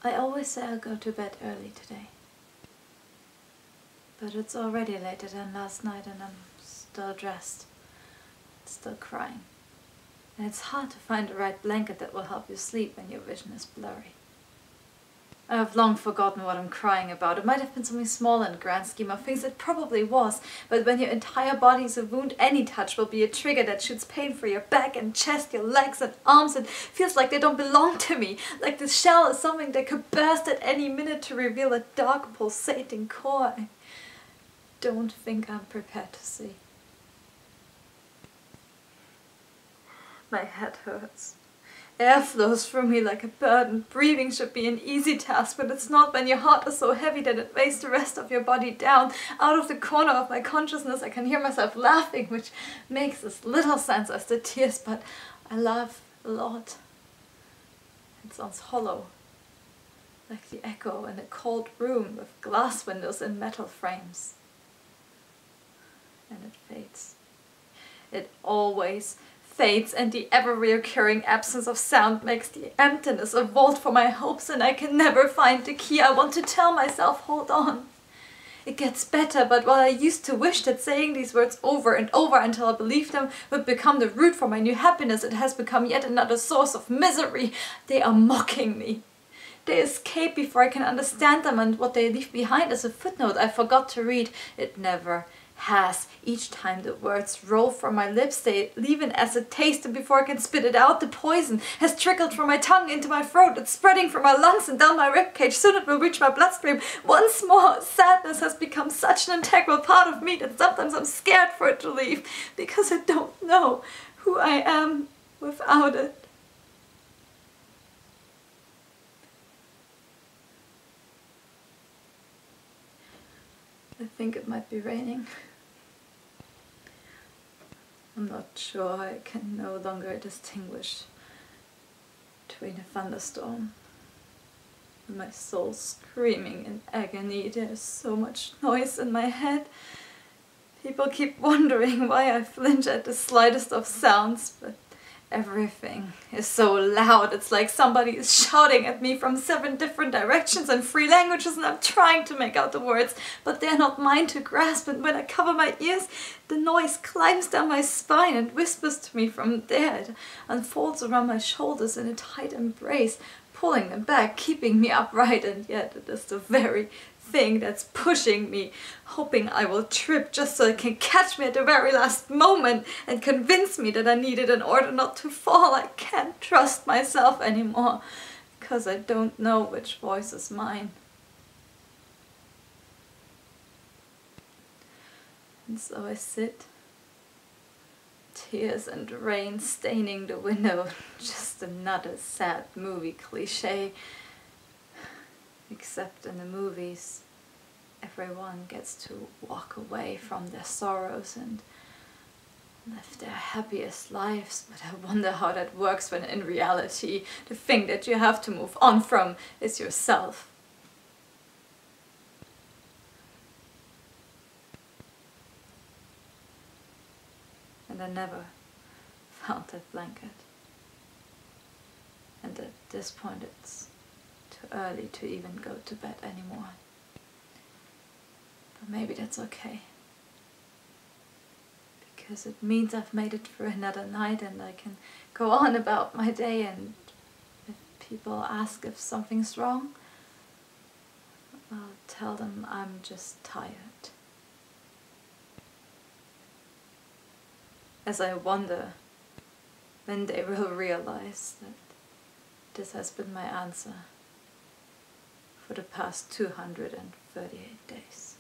I always say I'll go to bed early today. But it's already later than last night and I'm still dressed, still crying. And it's hard to find the right blanket that will help you sleep when your vision is blurry. I have long forgotten what I'm crying about. It might have been something small in the grand scheme of things, it probably was, but when your entire body is a wound, any touch will be a trigger that shoots pain through your back and chest, your legs and arms. It feels like they don't belong to me, like the shell is something that could burst at any minute to reveal a dark, pulsating core I don't think I'm prepared to see. My head hurts. Air flows through me like a burden. Breathing should be an easy task, but it's not when your heart is so heavy that it weighs the rest of your body down. Out of the corner of my consciousness I can hear myself laughing, which makes as little sense as the tears, but I laugh a lot. It sounds hollow, like the echo in a cold room with glass windows and metal frames. And it fades. It always fades, and the ever-reoccurring absence of sound makes the emptiness a vault for my hopes, and I can never find the key. I want to tell myself, hold on. It gets better, but while I used to wish that saying these words over and over until I believed them would become the root for my new happiness, it has become yet another source of misery. They are mocking me. They escape before I can understand them, and what they leave behind is a footnote I forgot to read. It never has. Each time the words roll from my lips, they leave an acid taste, and before I can spit it out, the poison has trickled from my tongue into my throat. It's spreading from my lungs and down my ribcage. Soon it will reach my bloodstream. Once more, sadness has become such an integral part of me that sometimes I'm scared for it to leave, because I don't know who I am without it. I think it might be raining. I'm not sure. I can no longer distinguish between a thunderstorm and my soul screaming in agony. There's so much noise in my head. People keep wondering why I flinch at the slightest of sounds, but everything is so loud. It's like somebody is shouting at me from 7 different directions in 3 languages, and I'm trying to make out the words, but they're not mine to grasp. And when I cover my ears, the noise climbs down my spine and whispers to me from there. It unfolds around my shoulders in a tight embrace, pulling them back, keeping me upright, and yet it is the very thing that's pushing me, hoping I will trip just so it can catch me at the very last moment and convince me that I need it in order not to fall. I can't trust myself anymore, because I don't know which voice is mine. And so I sit, tears and rain staining the window, just another sad movie cliche. Except in the movies, everyone gets to walk away from their sorrows and live their happiest lives. But I wonder how that works when in reality the thing that you have to move on from is yourself. And I never found that blanket. And at this point it's too early to even go to bed anymore. But maybe that's okay. Because it means I've made it through another night and I can go on about my day, and if people ask if something's wrong, I'll tell them I'm just tired. As I wonder when they will realize that this has been my answer for the past 238 days.